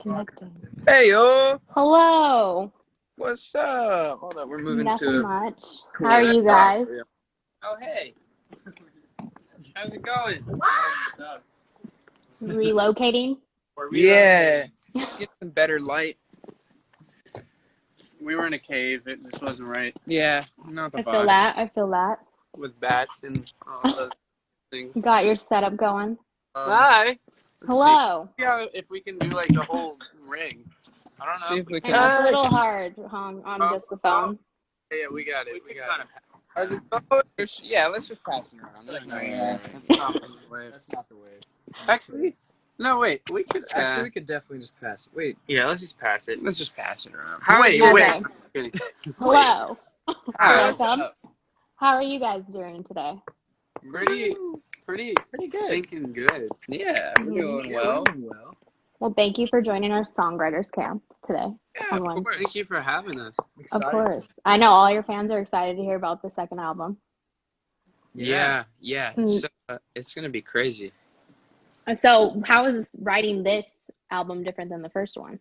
Connecting. Hey, yo. Hello. What's up? Hold up. We're moving Nothing to much. cool How are you spot guys? for you. Oh, hey. How's it going? Relocating? Yeah. Let's get some better light. We were in a cave. It just wasn't right. Yeah, not the I feel that. I feel that. With bats and all those things. Got your setup going. Hi. Hello. Yeah, if we can do like the whole ring. I don't know. See if we I can. know it's a little hard on just the phone. Yeah, we got it. We got it. How's it going? Yeah, let's just pass it around. There's no That's not the way. That's not the way. Actually, no, wait. We could. Actually, we could definitely just pass it. Wait. Yeah, let's just pass it. Let's just pass it around. Wait. Okay. Hello. Hi, what's Welcome. up? How are you guys doing today? Pretty good. stinking good. Yeah, we're doing well. Well, thank you for joining our songwriters camp today. Yeah, of course. Thank you for having us. Of course. I know all your fans are excited to hear about the second album. Yeah. It's gonna be crazy. So, how is writing this album different than the first one?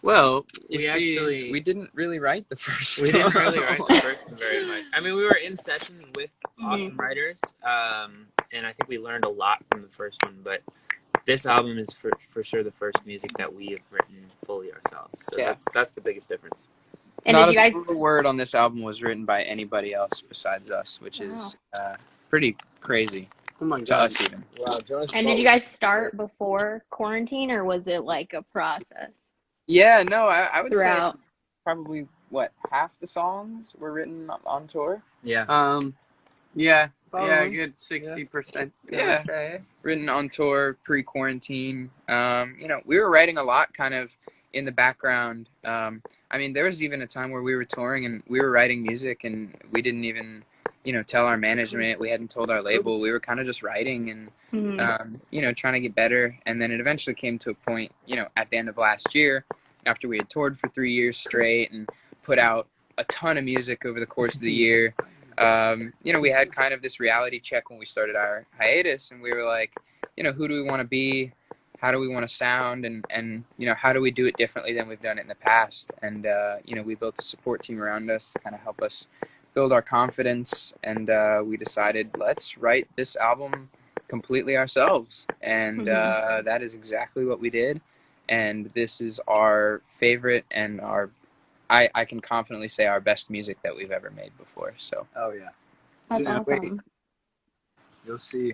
Well, We we didn't really write the first We didn't really write one. the first one very much. I mean, we were in session with awesome writers, and I think we learned a lot from the first one. But this album is for sure the first music that we have written fully ourselves. So Yeah. that's the biggest difference. And Not did you a guys? single word on this album was written by anybody else besides us, which is pretty crazy Oh my to god. us even. Wow, Jonas. And did you guys start before quarantine, or was it like a process Yeah, no, I would throughout? say probably half the songs were written on tour. Yeah. Yeah, Probably. good 60%. Yeah. Say. Written on tour, pre-quarantine. We were writing a lot kind of in the background. I mean, there was even a time where we were touring and we were writing music and we didn't even, tell our management. We hadn't told our label. We were kind of just writing and, trying to get better. And then it eventually came to a point, at the end of last year, after we had toured for 3 years straight and put out a ton of music over the course of the year. We had kind of this reality check when we started our hiatus, and we were like, who do we want to be? How do we want to sound? And how do we do it differently than we've done it in the past? And, we built a support team around us to kind of help us build our confidence. And we decided, let's write this album completely ourselves. And that is exactly what we did. And this is our favorite and I can confidently say our best music that we've ever made before. So. Oh yeah. That's Just awesome. wait. You'll see.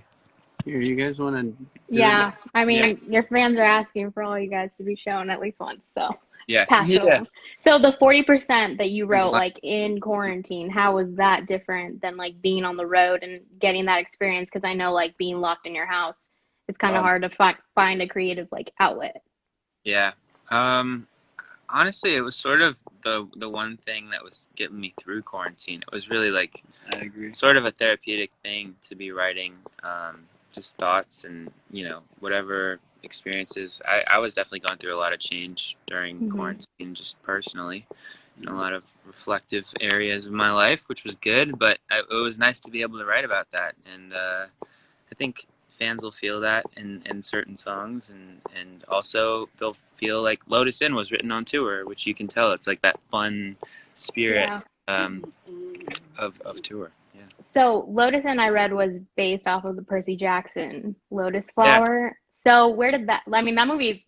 Here, you guys want to? Yeah, I mean, your fans are asking for all you guys to be shown at least once, so Yes. pass it Yeah. along. So the 40% that you wrote like in quarantine, how was that different than like being on the road and getting that experience? Because I know like being locked in your house, it's kind of hard to find a creative like outlet. Yeah. Honestly, it was sort of the one thing that was getting me through quarantine. It was really like I agree. sort of a therapeutic thing to be writing just thoughts and whatever experiences. I was definitely going through a lot of change during quarantine, just personally, in a lot of reflective areas of my life, which was good, but it was nice to be able to write about that. And I think fans will feel that in certain songs, and also they'll feel like Lotus Inn was written on tour, which you can tell it's like that fun spirit of tour. Yeah. So Lotus Inn I read was based off of the Percy Jackson Lotus Flower. Yeah. So where did that? I mean, that movie's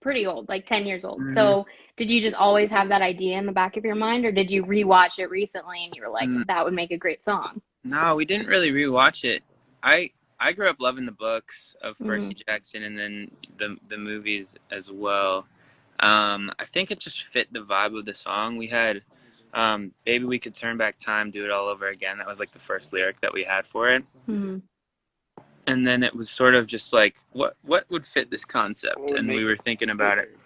pretty old, like 10 years old. So did you just always have that idea in the back of your mind, or did you rewatch it recently and you were like, that would make a great song? No, we didn't really rewatch it. I grew up loving the books of Percy Jackson and then the movies as well. I think it just fit the vibe of the song. We had Baby We Could Turn Back Time, Do It All Over Again. That was like the first lyric that we had for it. And then it was sort of just like, what would fit this concept? And we were thinking about it.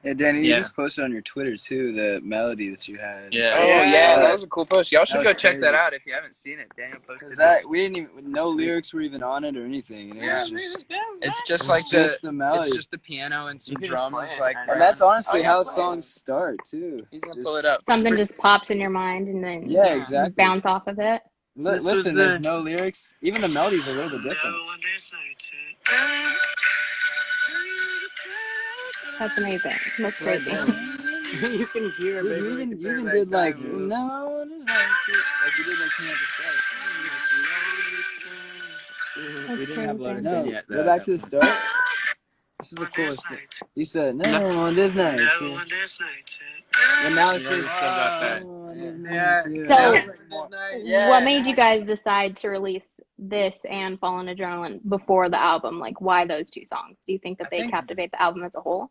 Yeah, Danny, you just posted on your Twitter too the melody that you had. Yeah. Oh yeah, that was a cool post. Y'all should go check crazy. that out if you haven't seen it. Daniel posted Because this. we didn't even, no lyrics were even on it or anything. And it was just, It's just it's like just the melody. It's just the piano and some can just drums. play it. Like, And that's honestly yeah, how play it. songs start too. He's gonna Just- pull it up. Something just pops in your mind and then Yeah, exactly. bounce off of it. Listen, there's no lyrics. Even the melody's a little bit different. That's amazing. That's great. You can hear it, baby. You even did like no, it is like you did like something at the start. We didn't have Lotus No, in yet. go back to the start. This is the coolest thing. You said no on this night. And now it's just So, what made you guys decide to release this and Fallen Adrenaline before the album? Like, why those two songs? Do you think that they captivate the album as a whole?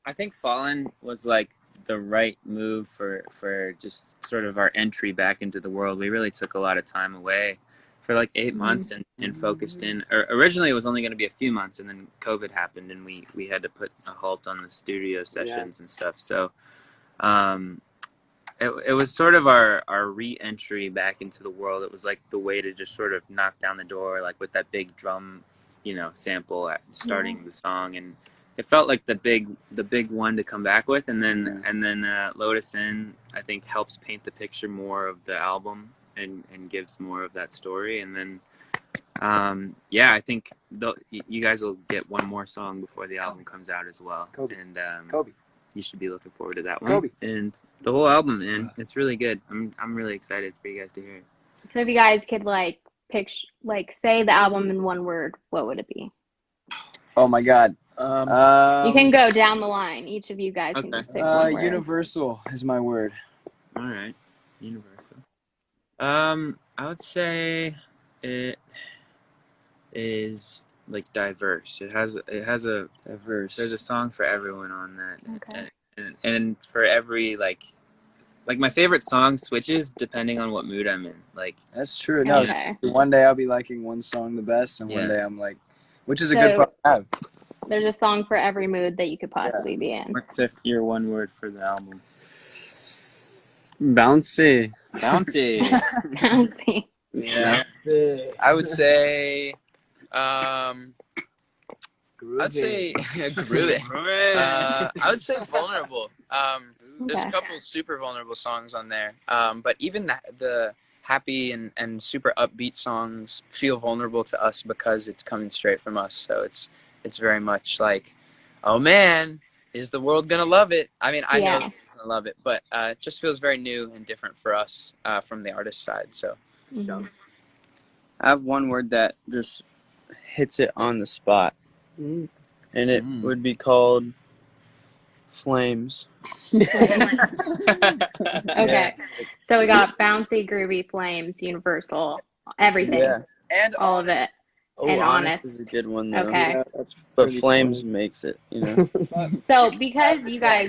I think Fallen was like the right move for just sort of our entry back into the world. We really took a lot of time away for like 8 months and focused in. Originally, it was only going to be a few months, and then COVID happened, and we had to put a halt on the studio sessions and stuff. So it was sort of our re-entry back into the world. It was like the way to just sort of knock down the door, like with that big drum, sample at starting the song, and it felt like the big one to come back with, and then Lotus In, I think, helps paint the picture more of the album and gives more of that story. And then I think you guys will get one more song before the album comes out as well. Kobe. And Kobe. You should be looking forward to that one. Kobe. And the whole album, man, it's really good. I'm really excited for you guys to hear it. So if you guys could say the album in one word, what would it be? Oh my God. You can go down the line. Each of you guys can just pick one word. Universal is my word. All right, universal. I would say it is like diverse. It has a diverse. There's a song for everyone on that. Okay. And for every like my favorite song switches depending on what mood I'm in. Like that's true. No, okay. One day I'll be liking one song the best, and one day I'm like, which is a good problem to have. There's a song for every mood that you could possibly be in. What's your one word for the album? Bouncy. Bouncy. Yeah. I would say I'd say groovy. I would say vulnerable. There's a couple super vulnerable songs on there. But even the happy and super upbeat songs feel vulnerable to us because it's coming straight from us. So it's very much like, oh man, is the world gonna love it? I mean, I know it's gonna love it, but it just feels very new and different for us from the artist side. So I have one word that just hits it on the spot, and it would be called flames. Okay, so we got bouncy, groovy, flames, universal, everything, and all of it. Oh, and honest is a good one though. Okay, but flames makes it, So because you guys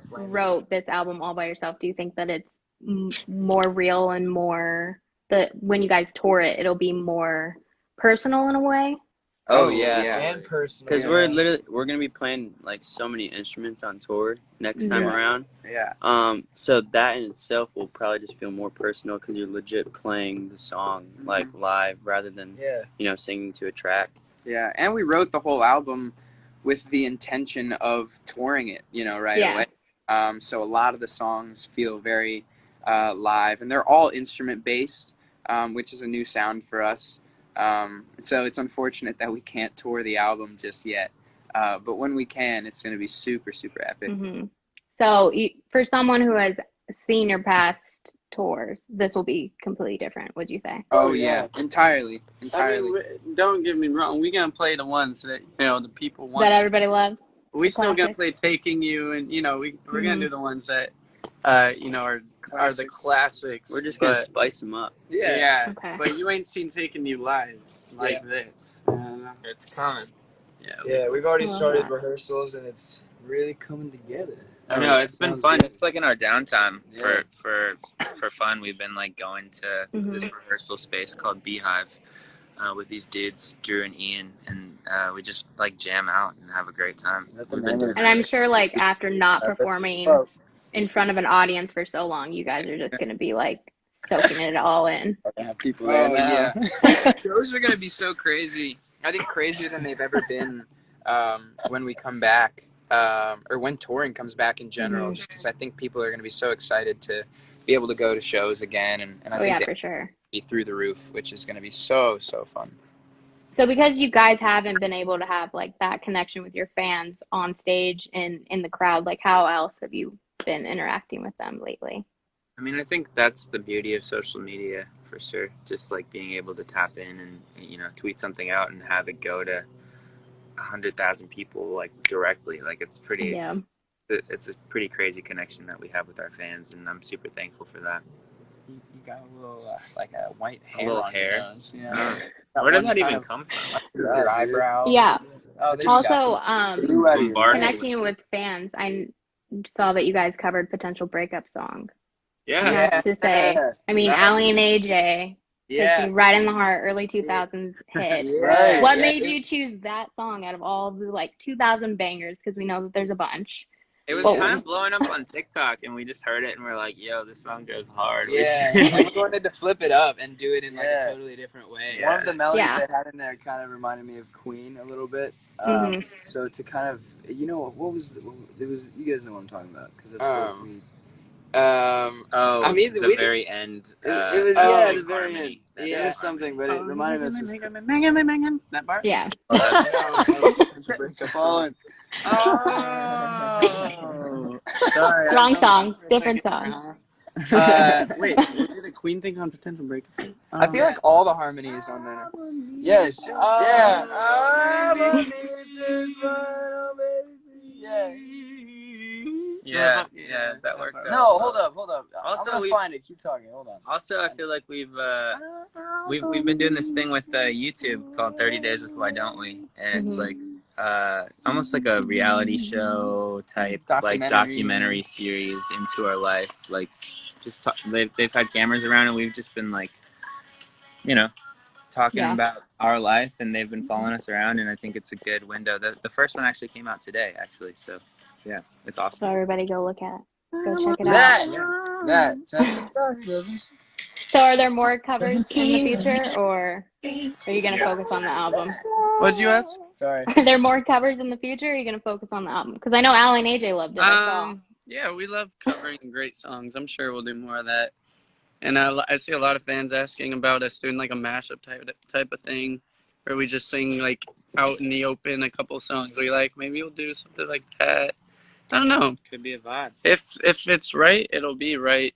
wrote this album all by yourself, do you think that it's more real and more when you guys tour it, it'll be more personal in a way? Oh yeah, and personal. Because we're gonna be playing like so many instruments on tour next time around. Yeah. So that in itself will probably just feel more personal because you're legit playing the song like live rather than singing to a track. Yeah, and we wrote the whole album with the intention of touring it, right away. So a lot of the songs feel very live, and they're all instrument based, which is a new sound for us. So it's unfortunate that we can't tour the album just yet. But when we can, it's going to be super, super epic. So for someone who has seen your past tours, this will be completely different, would you say? Oh, yeah. Entirely. I mean, don't get me wrong. We're going to play the ones that, the people want. That everybody loves? We're still going to play Taking You, and, we're going to do the ones that, are the classics. We're just going to spice them up. Yeah. Okay. But you ain't seen Taking You live like this. It's coming. Yeah, we've already started rehearsals, and it's really coming together. I know, it's been fun. Good. It's like in our downtime for fun. We've been like going to this rehearsal space called Beehive with these dudes, Drew and Ian, and we just like jam out and have a great time. And I'm sure like after not performing in front of an audience for so long, you guys are just going to be like soaking it all in. Have people there now. Yeah. Shows are going to be so crazy. I think crazier than they've ever been when we come back. Or when touring comes back in general, just because I think people are going to be so excited to be able to go to shows again, and I think for sure, be through the roof, which is going to be so fun. So because you guys haven't been able to have like that connection with your fans on stage and in the crowd, like how else have you been interacting with them lately? I mean, I think that's the beauty of social media for sure. Just like being able to tap in and tweet something out and have it go to 100,000 people like directly. Like Yeah. it's a pretty crazy connection that we have with our fans, and I'm super thankful for that. You got a little like a white hair A little on hair. your nose. Yeah. Where did that even come from? With your eyebrow. Yeah. Oh, they Also, Bombarded. connecting with fans, I saw that you guys covered Potential Breakup song. I Yeah. have to say, I mean, Allie and AJ hits me right in the heart, early 2000s hit. Right. What made you choose that song out of all the like 2000 bangers? Because we know that there's a bunch. It was kind of blowing up on TikTok, and we just heard it, and we're like, "Yo, this song goes hard." Yeah, and we wanted to flip it up and do it in like a totally different way. One of the melodies they had in there kind of reminded me of Queen a little bit. So to kind of, what was it was you guys know what I'm talking about because that's what we. I mean, the very end. It was the very end. end. It was something, but it reminded us of that part. Yeah. Fallen. Oh, sorry. Wrong song, different song. Wait, was it a Queen thing on Potential Breakup? I feel like all the harmonies on there. Yes. Yeah. Yeah, that worked out. No, hold up. Also, I'm gonna find it. Keep talking. Hold on. Also, I feel like we've been doing this thing with YouTube called 30 Days with Why Don't We, and it's like almost like a reality show type documentary series into our life. Like, just they've had cameras around, and we've just been like, talking about our life, and they've been following us around, and I think it's a good window. The first one actually came out today, actually, so yeah, it's awesome. So everybody go look at it. Go check it out. That. So are there more covers in the future, or are you going to focus on the album? What'd you ask? Sorry. Are there more covers in the future, or are you going to focus on the album? Because I know Allie and AJ loved it. Yeah, we love covering great songs. I'm sure we'll do more of that. And I see a lot of fans asking about us doing like a mashup type of thing, where we just sing like out in the open a couple songs we like. Maybe we'll do something like that. I don't know. Could be a vibe. If it's right, it'll be right.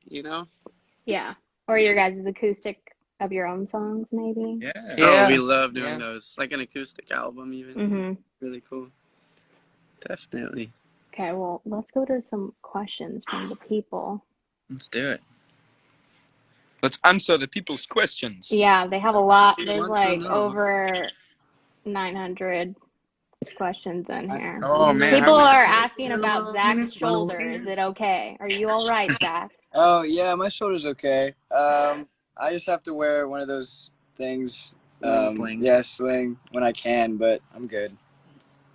Yeah. Or your guys' acoustic of your own songs, maybe. Yeah. Oh, we love doing those. Like an acoustic album, even. Mm-hmm. Really cool. Definitely. Okay. Well, let's go to some questions from the people. Let's do it. Let's answer the people's questions. Yeah, they have a lot. There's like over 900 questions in here. Oh man! People are asking about Zach's shoulder. Is it okay? Are you all right, Zach? Oh yeah, my shoulder's okay. I just have to wear one of those things. Sling. Yeah, sling when I can, but I'm good.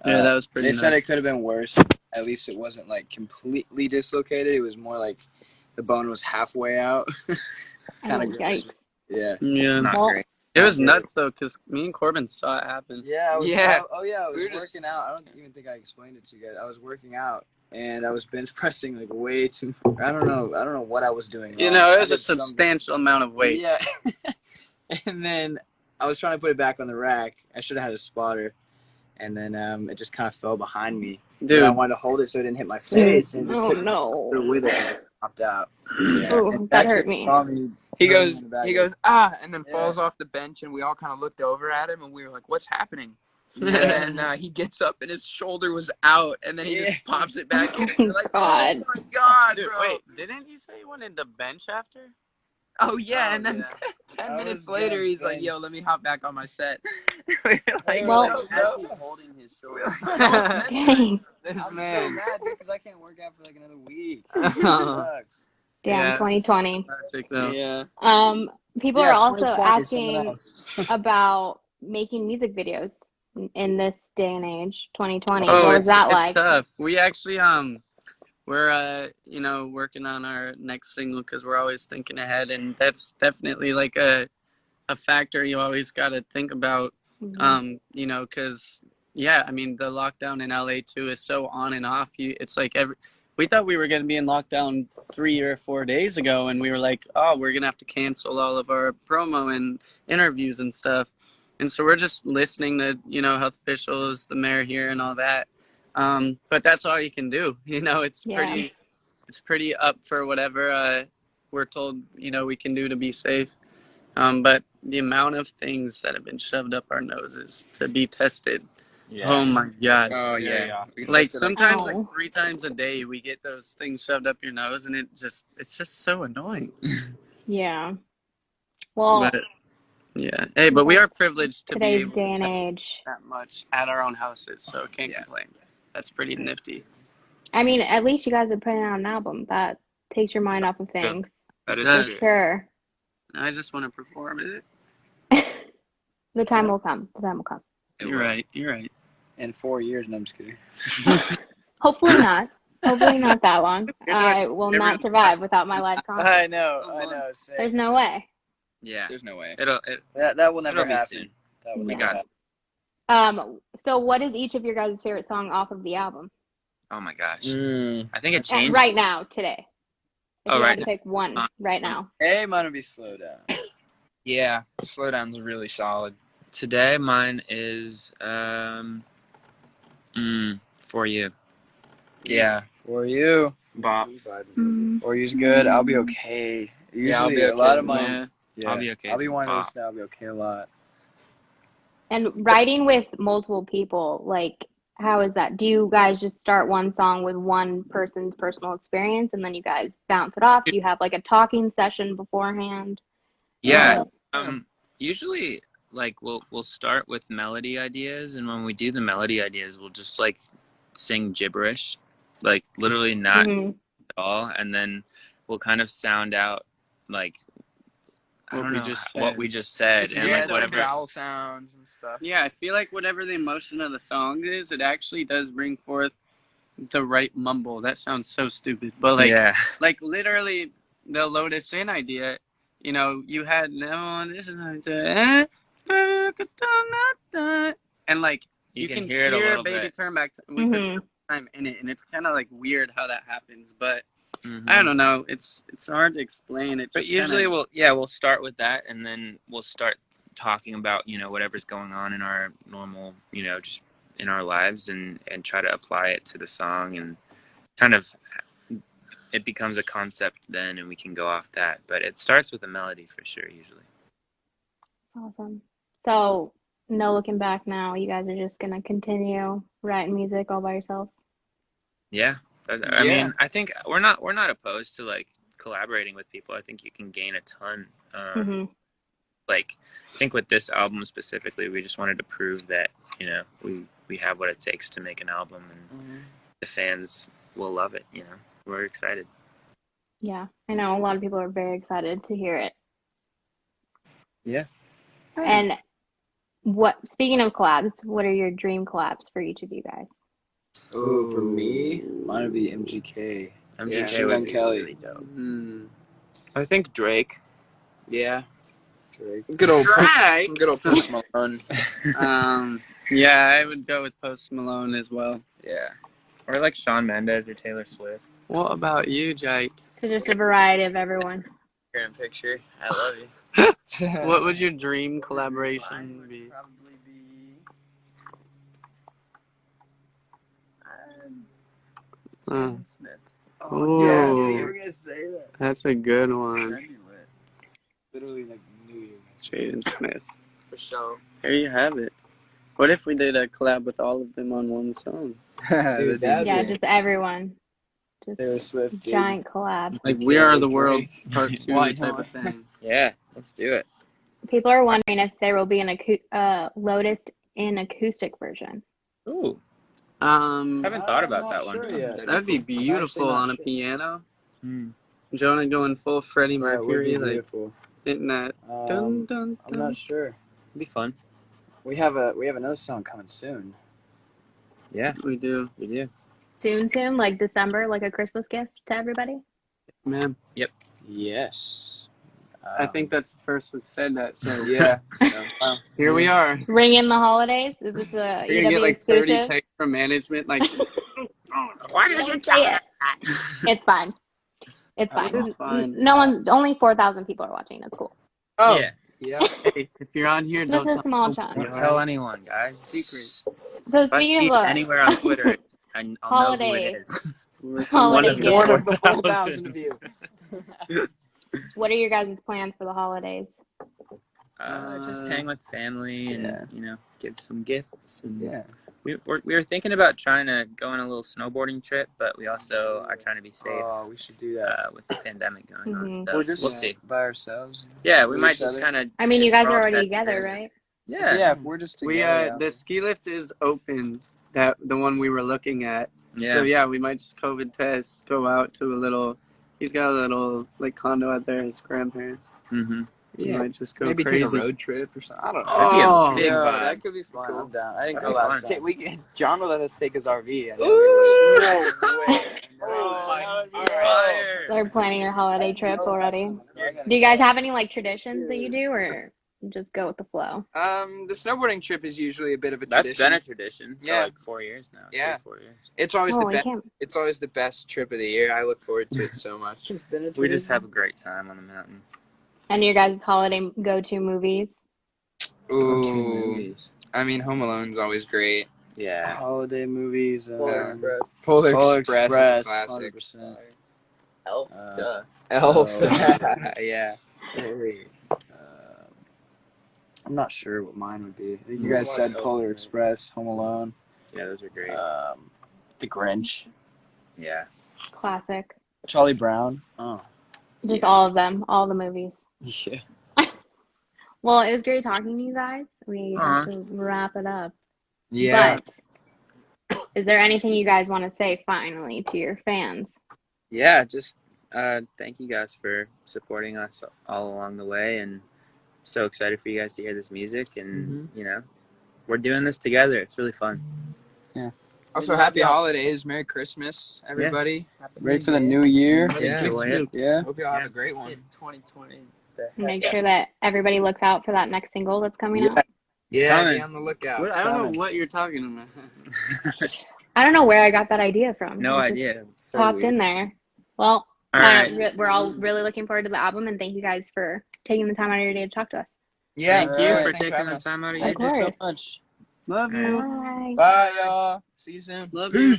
Yeah, that was pretty They nice. said it could have been worse. At least it wasn't like completely dislocated. It was more like the bone was halfway out. Kind of gross. Yeah. Not great. It was nuts though, because me and Corbin saw it happen. Yeah. I was working out. I don't even think I explained it to you guys. I was working out and I was bench pressing like way too. I don't know what I was doing wrong. It was a substantial amount of weight. Yeah. And then I was trying to put it back on the rack. I should have had a spotter. And then it just kind of fell behind me. Dude, I wanted to hold it so it didn't hit my face, and just took it with it and popped out. Yeah. Oh, that hurt me. He goes, and then falls off the bench, and we all kind of looked over at him, and we were like, "What's happening?" Yeah. And then he gets up, and his shoulder was out, and then he just pops it back in. And we're like, God. "Oh my god, Dude, bro!" wait, didn't you say you wanted to bench after? Oh yeah, and then 10 minutes later, he's like, "Yo, let me hop back on my set." Well, As he's holding his shoulder. dang. I'm so mad, dude, because I can't work out for like another week. It sucks. Damn, 2020. Classic though. Yeah. People are also asking about making music videos in this day and age, 2020. Oh, what was that like? It's tough. We actually we're working on our next single because we're always thinking ahead, and that's definitely like a factor you always got to think about. Mm-hmm. Because I mean the lockdown in LA too is so on and off. It's like we thought we were going to be in lockdown 3 or 4 days ago, and we were like, oh, we're going to have to cancel all of our promo and interviews and stuff. And so we're just listening to, health officials, the mayor here and all that. But that's all you can do. It's pretty up for whatever we're told, we can do to be safe. But the amount of things that have been shoved up our noses to be tested. Yeah. Oh my God. Oh yeah. Like sometimes like 3 times a day we get those things shoved up your nose and it's just so annoying. Yeah. Well, but yeah. Hey, but we are privileged to be today's able day to and test age. that much at our own houses, so can't complain. That's pretty nifty. I mean, at least you guys are putting out an album. That takes your mind off of things. That is for true. sure. I just want to perform it. The time will come. The time will come. You're right. In 4 years, no, I'm just kidding. Hopefully not. Hopefully not that long. I will not survive without my live concert. I know. Same. There's no way. Yeah, there's no way. That will never It'll be happen. soon. That will We never got happen. it. So what is each of your guys' favorite song off of the album? Oh my gosh. I think it And changed. right now, today. If you right had to pick one right now. Hey, mine would be Slow Down. Yeah, Slow Down's really solid. Today, mine is For You. Yeah. For You. Bob. For You's good. I'll Be Okay. Usually, I'll Be a lot Okay. of mine. I'll Be Okay. I'll be one to Bob. listen to I'll Be Okay a lot. And writing with multiple people, like, how is that? Do you guys just start one song with one person's personal experience and then you guys bounce it off? Do you have like a talking session beforehand? Yeah. Usually, like we'll start with melody ideas, and when we do the melody ideas, we'll just like sing gibberish, like literally not at all, and then we'll kind of sound out like what we just said, and like whatever vowel sounds and stuff. Yeah, I feel like whatever the emotion of the song is, it actually does bring forth the right mumble. That sounds so stupid, but like literally the Lotus In idea. You had and like you can hear it a little Baby bit. Turn Back with the time in it, and it's kind of like weird how that happens, but. I don't know. It's hard to explain. But usually we'll start with that, and then we'll start talking about whatever's going on in our normal just in our lives, and try to apply it to the song, and kind of it becomes a concept then, and we can go off that. But it starts with a melody for sure usually. Awesome. So no looking back now. You guys are just gonna continue writing music all by yourselves. Yeah. I mean, I think we're not opposed to like collaborating with people. I think you can gain a ton. Like, I think with this album specifically, we just wanted to prove that we have what it takes to make an album, and the fans will love it. We're excited. Yeah, I know a lot of people are very excited to hear it. Yeah. And speaking of collabs, what are your dream collabs for each of you guys? Oh, for me, mine would be MGK. MGK would be Kelly. really dope. I think Drake. Yeah. Drake. Some good old Post Malone. Yeah, I would go with Post Malone as well. Yeah. Or like Shawn Mendes or Taylor Swift. What about you, Jake? So just a variety of everyone. Grand picture. I love you. What would your dream collaboration be? Probably be Jaden Smith. Oh, yeah, you were gonna say that. That's a good one. Literally like New Year's. Jaden Smith. For sure. There you have it. What if we did a collab with all of them on one song? Dude, Yeah, just everyone. Just Taylor Swift, giant collab. Like We Are the World Part 2 type of thing. Yeah, let's do it. People are wondering if there will be an Lotus in acoustic version. Ooh. Haven't thought about that one. That'd be beautiful on a piano. Jonah going full Freddie Mercury, like hitting that. Dun, dun, dun. I'm not sure. It'd be fun. We have another song coming soon. Yeah, we do. Soon, like December, like a Christmas gift to everybody. Man. Yep. Yes. I think that's the first we've said that. So yeah. Here we are. Ring in the holidays. Is this a You're gonna get like 30 texts from management, like. Why did you say it? It's fine. It's fine. It's fine. Only 4,000 people are watching. That's cool. Oh, yeah. Yeah. Hey, if you're on here, Just don't a tell small nobody, chunk. Don't all tell right? anyone, guys. Secret. So If I speaking see of it anywhere on Twitter, I'll know who it holidays, is. We're coming holiday to One gifts, of the 4,000 4,000 of you. what are your guys' plans for the holidays? Just hang with family and give some gifts. And Yeah. we were thinking about trying to go on a little snowboarding trip, but we also are trying to be safe. Oh, we should do that. With the pandemic going on. So Or just we'll see. by ourselves. Yeah, we with might each just other. kind of. I mean, you guys we're are all already set together, right? Yeah. Yeah, if we're just together. We yeah. the ski lift is open. That the one we were looking at. Yeah. So yeah, we might just COVID test, go out to a little. He's got a little like condo out there. His grandparents. Mm-hmm. We Yeah. might just go Maybe crazy. take a road trip or something. I don't know. Oh, That'd be a big Yeah, vibe. that could be fun. Cool. I'm down. I didn't That'd go be last fun. time. John will let us take his RV. I know no way. Oh, Fire. They're planning your holiday trip already. Yeah. Do you guys have any like traditions that you do, or just go with the flow? The snowboarding trip is usually a bit of a That's tradition. been a tradition for Yeah. like 4 years now. Yeah. 3, 4 years. It's always the Holy best. camp. It's always the best trip of the year. I look forward to it so much. We just have a great time on the mountain. And your guys' holiday go-to movies? Ooh, movies. I mean, Home Alone's always great. Yeah. Holiday movies. Polar Polar Express, Express, is a classic. 100%. Elf. Duh. Elf. Oh. Yeah. I'm not sure what mine would be. I think you guys said Polar Express, Home Alone, Yeah, those are great. The Grinch, Yeah. Classic. Charlie Brown. Oh, Just all of them, all the movies. yeah. Well, it was great talking to you guys. We have Uh-huh. to wrap it up. Yeah. But is there anything you guys want to say finally to your fans? Yeah, just thank you guys for supporting us all along the way, and so excited for you guys to hear this music, and we're doing this together. It's really fun. Yeah. Also, happy holidays, Merry Christmas, everybody. Ready for the new year? Yeah. Enjoy it. Yeah. Hope y'all have a great one. 2020. Make sure that everybody looks out for that next single that's coming out. Yeah, coming. be on the lookout. I don't know what you're talking about. I don't know where I got that idea from. No It just idea. So popped weird. in there. Well, All right. we're all really looking forward to the album, and thank you guys for taking the time out of your day to talk to us. Yeah. Thank you Alright, for thanks for taking having the us. time out of Of your day. Thank you so course. much. Love you. Bye. Bye, y'all. See you soon. Love you.